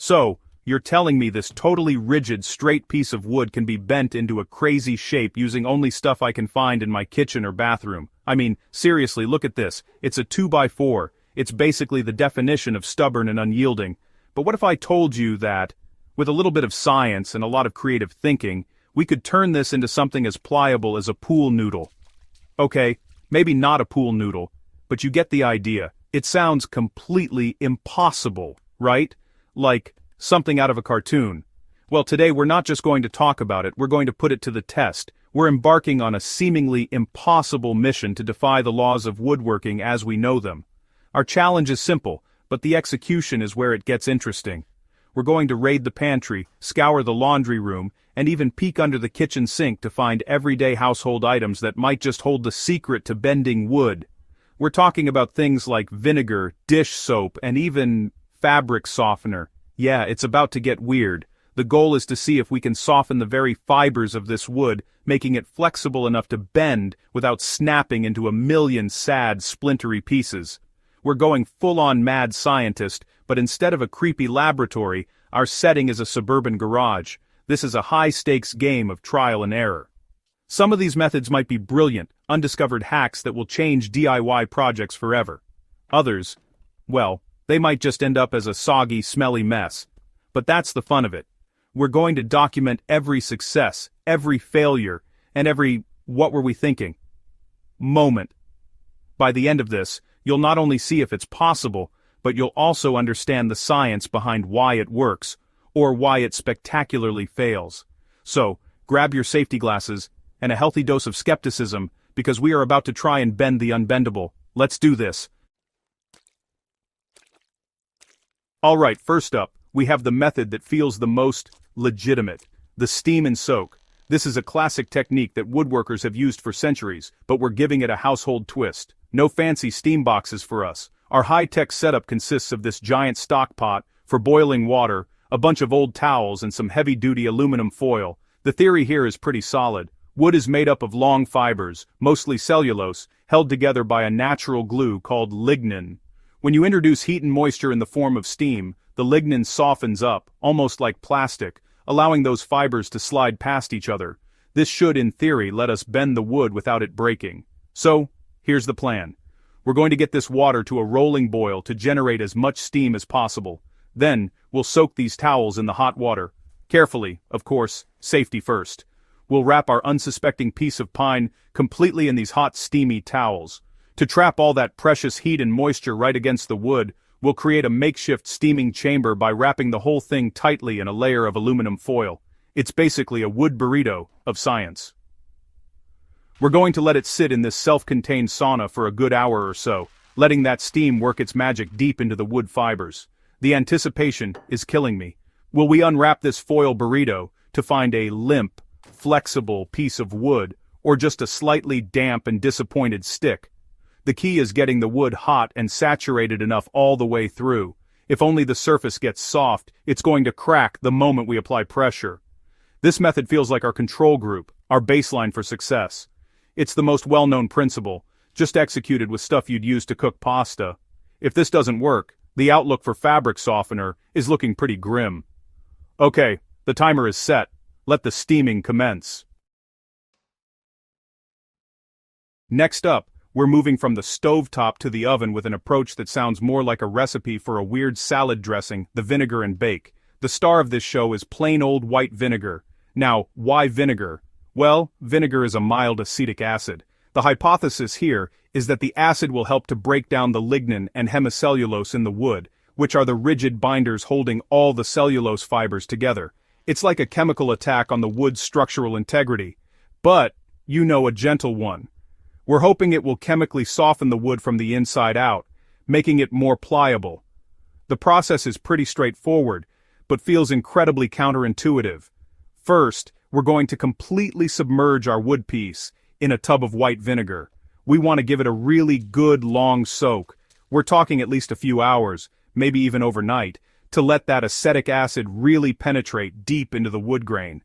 So, you're telling me this totally rigid, straight piece of wood can be bent into a crazy shape using only stuff I can find in my kitchen or bathroom? I mean, seriously, look at this. It's a 2x4. It's basically the definition of stubborn and unyielding. But what if I told you that, with a little bit of science and a lot of creative thinking, we could turn this into something as pliable as a pool noodle? Okay, maybe not a pool noodle, but you get the idea. It sounds completely impossible, right? Like something out of a cartoon. Well, today we're not just going to talk about it, we're going to put it to the test. We're embarking on a seemingly impossible mission to defy the laws of woodworking as we know them. Our challenge is simple, but the execution is where it gets interesting. We're going to raid the pantry, scour the laundry room, and even peek under the kitchen sink to find everyday household items that might just hold the secret to bending wood. We're talking about things like vinegar, dish soap, and even fabric softener. Yeah, it's about to get weird. The goal is to see if we can soften the very fibers of this wood, making it flexible enough to bend without snapping into a million sad, splintery pieces. We're going full-on mad scientist, but instead of a creepy laboratory, our setting is a suburban garage. This is a high-stakes game of trial and error. Some of these methods might be brilliant, undiscovered hacks that will change DIY projects forever. Others, well, they might just end up as a soggy, smelly mess. But that's the fun of it. We're going to document every success, every failure, and every "what were we thinking?" moment. By the end of this, you'll not only see if it's possible, but you'll also understand the science behind why it works, or why it spectacularly fails. So, grab your safety glasses, and a healthy dose of skepticism, because we are about to try and bend the unbendable. Let's do this. Alright, first up, we have the method that feels the most legitimate, the steam and soak. This is a classic technique that woodworkers have used for centuries, but we're giving it a household twist. No fancy steam boxes for us. Our high-tech setup consists of this giant stock pot for boiling water, a bunch of old towels, and some heavy-duty aluminum foil. The theory here is pretty solid. Wood is made up of long fibers, mostly cellulose, held together by a natural glue called lignin. When you introduce heat and moisture in the form of steam, the lignin softens up, almost like plastic, allowing those fibers to slide past each other. This should, in theory, let us bend the wood without it breaking. So, here's the plan. We're going to get this water to a rolling boil to generate as much steam as possible. Then, we'll soak these towels in the hot water. Carefully, of course, safety first. We'll wrap our unsuspecting piece of pine completely in these hot, steamy towels. To trap all that precious heat and moisture right against the wood, we'll create a makeshift steaming chamber by wrapping the whole thing tightly in a layer of aluminum foil. It's basically a wood burrito of science. We're going to let it sit in this self-contained sauna for a good hour or so, letting that steam work its magic deep into the wood fibers. The anticipation is killing me. Will we unwrap this foil burrito to find a limp, flexible piece of wood, or just a slightly damp and disappointed stick? The key is getting the wood hot and saturated enough all the way through. If only the surface gets soft, it's going to crack the moment we apply pressure. This method feels like our control group, our baseline for success. It's the most well-known principle, just executed with stuff you'd use to cook pasta. If this doesn't work, the outlook for fabric softener is looking pretty grim. Okay, the timer is set. Let the steaming commence. Next up, we're moving from the stovetop to the oven with an approach that sounds more like a recipe for a weird salad dressing, the vinegar and bake. The star of this show is plain old white vinegar. Now, why vinegar? Well, vinegar is a mild acetic acid. The hypothesis here is that the acid will help to break down the lignin and hemicellulose in the wood, which are the rigid binders holding all the cellulose fibers together. It's like a chemical attack on the wood's structural integrity. But, you know, a gentle one. We're hoping it will chemically soften the wood from the inside out, making it more pliable. The process is pretty straightforward, but feels incredibly counterintuitive. First, we're going to completely submerge our wood piece in a tub of white vinegar. We want to give it a really good long soak. We're talking at least a few hours, maybe even overnight, to let that acetic acid really penetrate deep into the wood grain.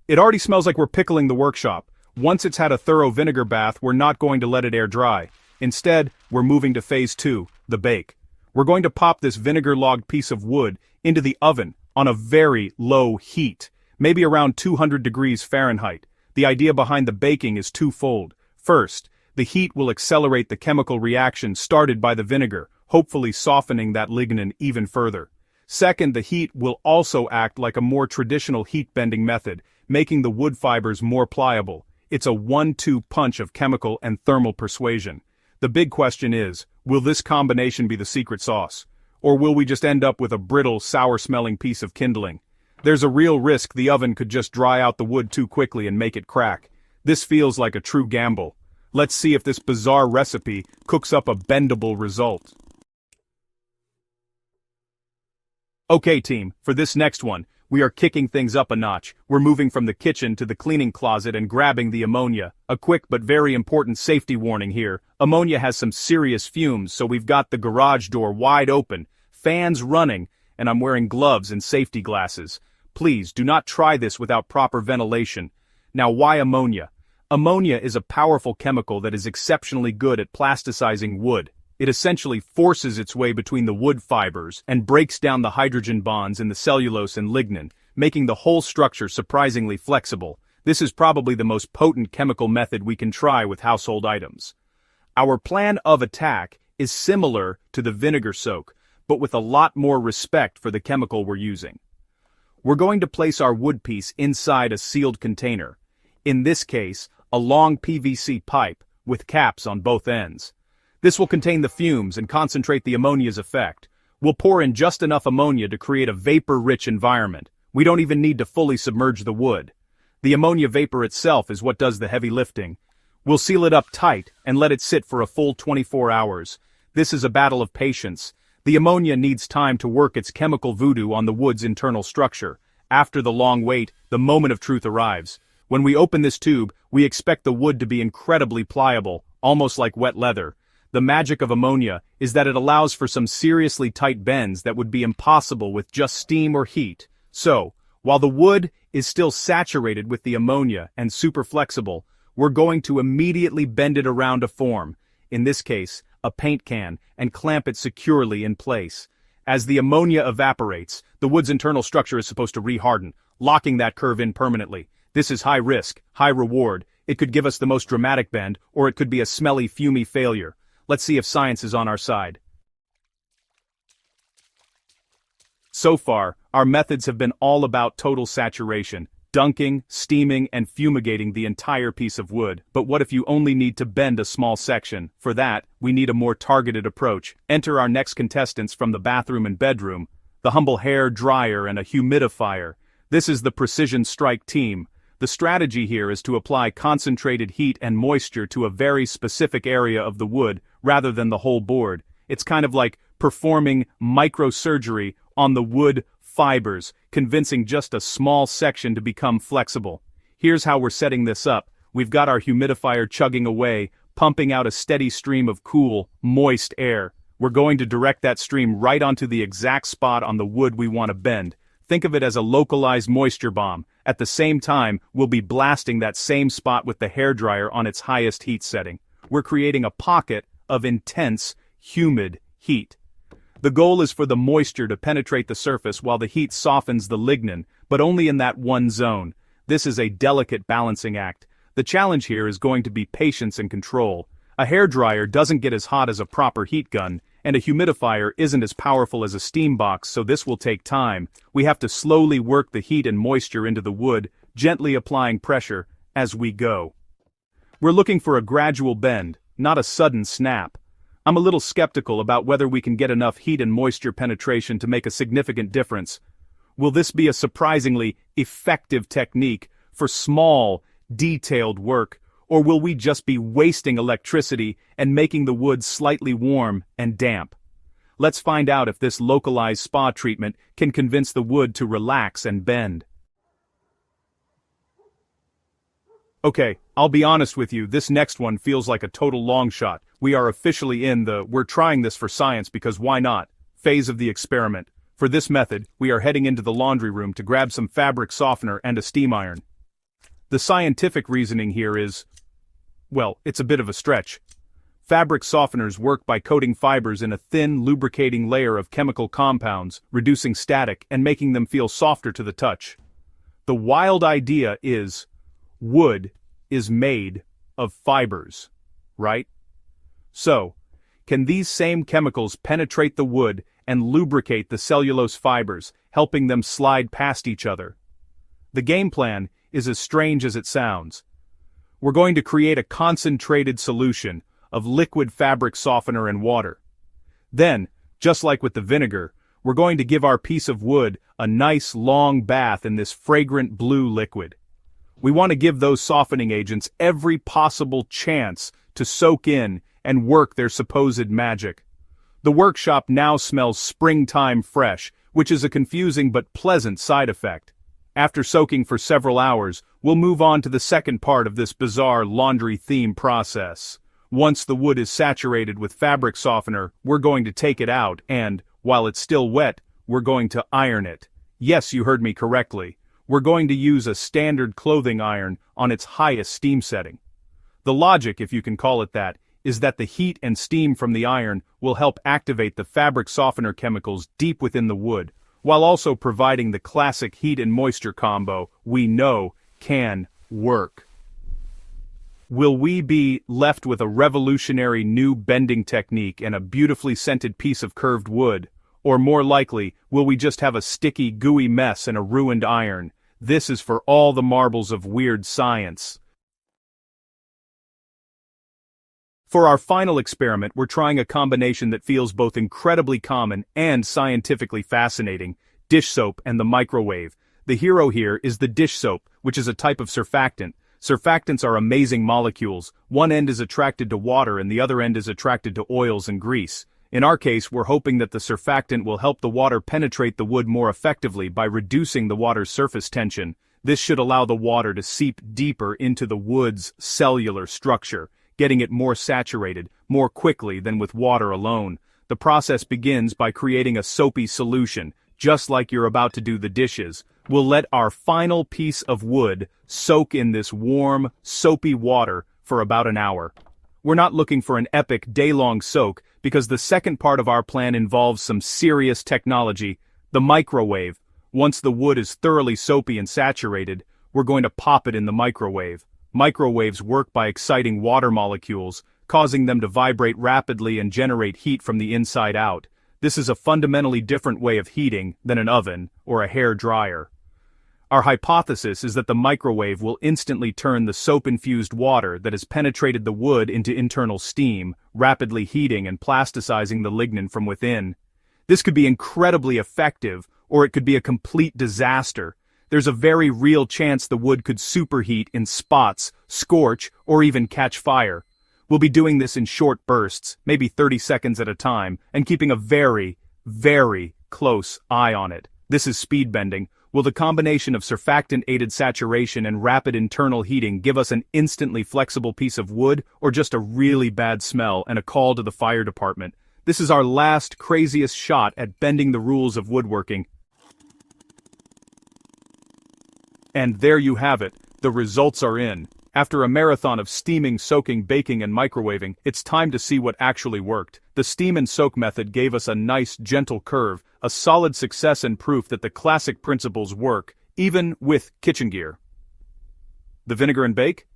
It already smells like we're pickling the workshop. Once it's had a thorough vinegar bath, we're not going to let it air dry. Instead, we're moving to phase 2, the bake. We're going to pop this vinegar-logged piece of wood into the oven on a very low heat, maybe around 200 degrees Fahrenheit. The idea behind the baking is twofold. First, the heat will accelerate the chemical reaction started by the vinegar, hopefully softening that lignin even further. Second, the heat will also act like a more traditional heat-bending method, making the wood fibers more pliable. It's a 1-2 punch of chemical and thermal persuasion. The big question is, will this combination be the secret sauce? Or will we just end up with a brittle, sour-smelling piece of kindling? There's a real risk the oven could just dry out the wood too quickly and make it crack. This feels like a true gamble. Let's see if this bizarre recipe cooks up a bendable result. Okay team, for this next one, we are kicking things up a notch. We're moving from the kitchen to the cleaning closet and grabbing the ammonia. A quick but very important safety warning here. Ammonia has some serious fumes, so we've got the garage door wide open, fans running, and I'm wearing gloves and safety glasses. Please do not try this without proper ventilation. Now why ammonia? Ammonia is a powerful chemical that is exceptionally good at plasticizing wood. It essentially forces its way between the wood fibers and breaks down the hydrogen bonds in the cellulose and lignin, making the whole structure surprisingly flexible. This is probably the most potent chemical method we can try with household items. Our plan of attack is similar to the vinegar soak, but with a lot more respect for the chemical we're using. We're going to place our wood piece inside a sealed container. In this case, a long PVC pipe with caps on both ends. This will contain the fumes and concentrate the ammonia's effect. We'll pour in just enough ammonia to create a vapor-rich environment. We don't even need to fully submerge the wood. The ammonia vapor itself is what does the heavy lifting. We'll seal it up tight and let it sit for a full 24 hours. This is a battle of patience. The ammonia needs time to work its chemical voodoo on the wood's internal structure. After the long wait, the moment of truth arrives. When we open this tube, we expect the wood to be incredibly pliable, almost like wet leather. The magic of ammonia is that it allows for some seriously tight bends that would be impossible with just steam or heat. So, while the wood is still saturated with the ammonia and super flexible, we're going to immediately bend it around a form, in this case, a paint can, and clamp it securely in place. As the ammonia evaporates, the wood's internal structure is supposed to reharden, locking that curve in permanently. This is high risk, high reward. It could give us the most dramatic bend, or it could be a smelly, fumy failure. Let's see if science is on our side. So far, our methods have been all about total saturation, dunking, steaming, and fumigating the entire piece of wood. But what if you only need to bend a small section? For that, we need a more targeted approach. Enter our next contestants from the bathroom and bedroom, the humble hair dryer and a humidifier. This is the Precision Strike team. The strategy here is to apply concentrated heat and moisture to a very specific area of the wood, rather than the whole board. It's kind of like performing microsurgery on the wood fibers, convincing just a small section to become flexible. Here's how we're setting this up. We've got our humidifier chugging away, pumping out a steady stream of cool, moist air. We're going to direct that stream right onto the exact spot on the wood we want to bend. Think of it as a localized moisture bomb. At the same time, we'll be blasting that same spot with the hairdryer on its highest heat setting. We're creating a pocket of intense, humid heat. The goal is for the moisture to penetrate the surface while the heat softens the lignin, but only in that one zone. This is a delicate balancing act. The challenge here is going to be patience and control. A hairdryer doesn't get as hot as a proper heat gun, and a humidifier isn't as powerful as a steam box, so this will take time. We have to slowly work the heat and moisture into the wood, gently applying pressure as we go. We're looking for a gradual bend, not a sudden snap. I'm a little skeptical about whether we can get enough heat and moisture penetration to make a significant difference. Will this be a surprisingly effective technique for small, detailed work, or will we just be wasting electricity and making the wood slightly warm and damp? Let's find out if this localized spa treatment can convince the wood to relax and bend. Okay, I'll be honest with you, this next one feels like a total long shot. We are officially in the "we're trying this for science because why not" phase of the experiment. For this method, we are heading into the laundry room to grab some fabric softener and a steam iron. The scientific reasoning here is, well, it's a bit of a stretch. Fabric softeners work by coating fibers in a thin, lubricating layer of chemical compounds, reducing static and making them feel softer to the touch. The wild idea is, wood is made of fibers, right? So, can these same chemicals penetrate the wood and lubricate the cellulose fibers, helping them slide past each other? The game plan is as strange as it sounds. We're going to create a concentrated solution of liquid fabric softener and water. Then, just like with the vinegar, we're going to give our piece of wood a nice long bath in this fragrant blue liquid. We want to give those softening agents every possible chance to soak in and work their supposed magic. The workshop now smells springtime fresh, which is a confusing but pleasant side effect. After soaking for several hours, we'll move on to the second part of this bizarre laundry theme process. Once the wood is saturated with fabric softener, we're going to take it out and, while it's still wet, we're going to iron it. Yes, you heard me correctly. We're going to use a standard clothing iron on its highest steam setting. The logic, if you can call it that, is that the heat and steam from the iron will help activate the fabric softener chemicals deep within the wood, while also providing the classic heat and moisture combo we know can work. Will we be left with a revolutionary new bending technique and a beautifully scented piece of curved wood? Or more likely, will we just have a sticky, gooey mess and a ruined iron? This is for all the marbles of weird science. For our final experiment, we're trying a combination that feels both incredibly common and scientifically fascinating: dish soap and the microwave. The hero here is the dish soap, which is a type of surfactant. Surfactants are amazing molecules. One end is attracted to water and the other end is attracted to oils and grease. In our case, we're hoping that the surfactant will help the water penetrate the wood more effectively by reducing the water's surface tension. This should allow the water to seep deeper into the wood's cellular structure, getting it more saturated, more quickly than with water alone. The process begins by creating a soapy solution, just like you're about to do the dishes. We'll let our final piece of wood soak in this warm, soapy water for about an hour. We're not looking for an epic day-long soak because the second part of our plan involves some serious technology: the microwave. Once the wood is thoroughly soapy and saturated, we're going to pop it in the microwave. Microwaves work by exciting water molecules, causing them to vibrate rapidly and generate heat from the inside out. This is a fundamentally different way of heating than an oven or a hair dryer. Our hypothesis is that the microwave will instantly turn the soap-infused water that has penetrated the wood into internal steam, rapidly heating and plasticizing the lignin from within. This could be incredibly effective, or it could be a complete disaster. There's a very real chance the wood could superheat in spots, scorch, or even catch fire. We'll be doing this in short bursts, maybe 30 seconds at a time, and keeping a very, very close eye on it. This is speed bending. Will the combination of surfactant-aided saturation and rapid internal heating give us an instantly flexible piece of wood, or just a really bad smell and a call to the fire department? This is our last, craziest shot at bending the rules of woodworking. And there you have it. The results are in. After a marathon of steaming, soaking, baking, and microwaving, it's time to see what actually worked. The steam and soak method gave us a nice, gentle curve, a solid success and proof that the classic principles work, even with kitchen gear. The vinegar and bake?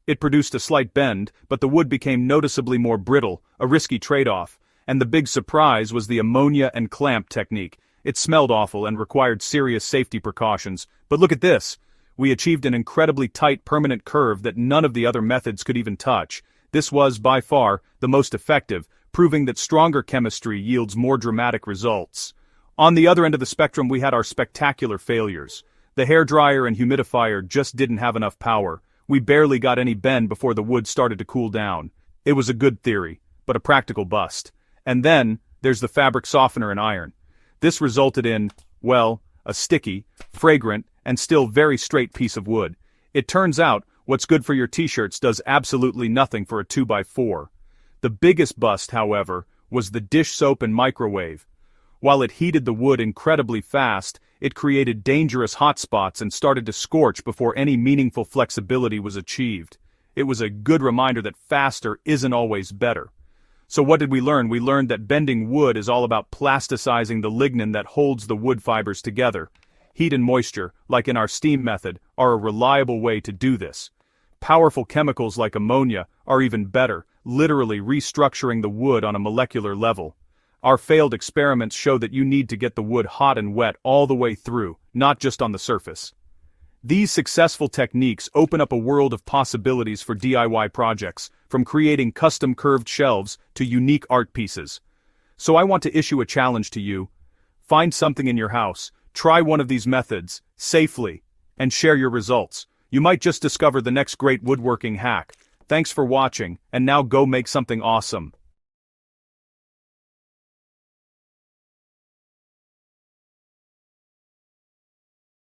It produced a slight bend, but the wood became noticeably more brittle, a risky trade-off. And the big surprise was the ammonia and clamp technique. It smelled awful and required serious safety precautions. But look at this. We achieved an incredibly tight permanent curve that none of the other methods could even touch. This was, by far, the most effective, proving that stronger chemistry yields more dramatic results. On the other end of the spectrum, we had our spectacular failures. The hairdryer and humidifier just didn't have enough power. We barely got any bend before the wood started to cool down. It was a good theory, but a practical bust. And then, there's the fabric softener and iron. This resulted in, well, a sticky, fragrant, and still very straight piece of wood. It turns out, what's good for your t-shirts does absolutely nothing for a 2x4. The biggest bust, however, was the dish soap and microwave. While it heated the wood incredibly fast, it created dangerous hot spots and started to scorch before any meaningful flexibility was achieved. It was a good reminder that faster isn't always better. So what did we learn? We learned that bending wood is all about plasticizing the lignin that holds the wood fibers together. Heat and moisture, like in our steam method, are a reliable way to do this. Powerful chemicals like ammonia are even better, literally restructuring the wood on a molecular level. Our failed experiments show that you need to get the wood hot and wet all the way through, not just on the surface. These successful techniques open up a world of possibilities for DIY projects, from creating custom curved shelves to unique art pieces. So I want to issue a challenge to you. Find something in your house, try one of these methods, safely, and share your results. You might just discover the next great woodworking hack. Thanks for watching, and now go make something awesome.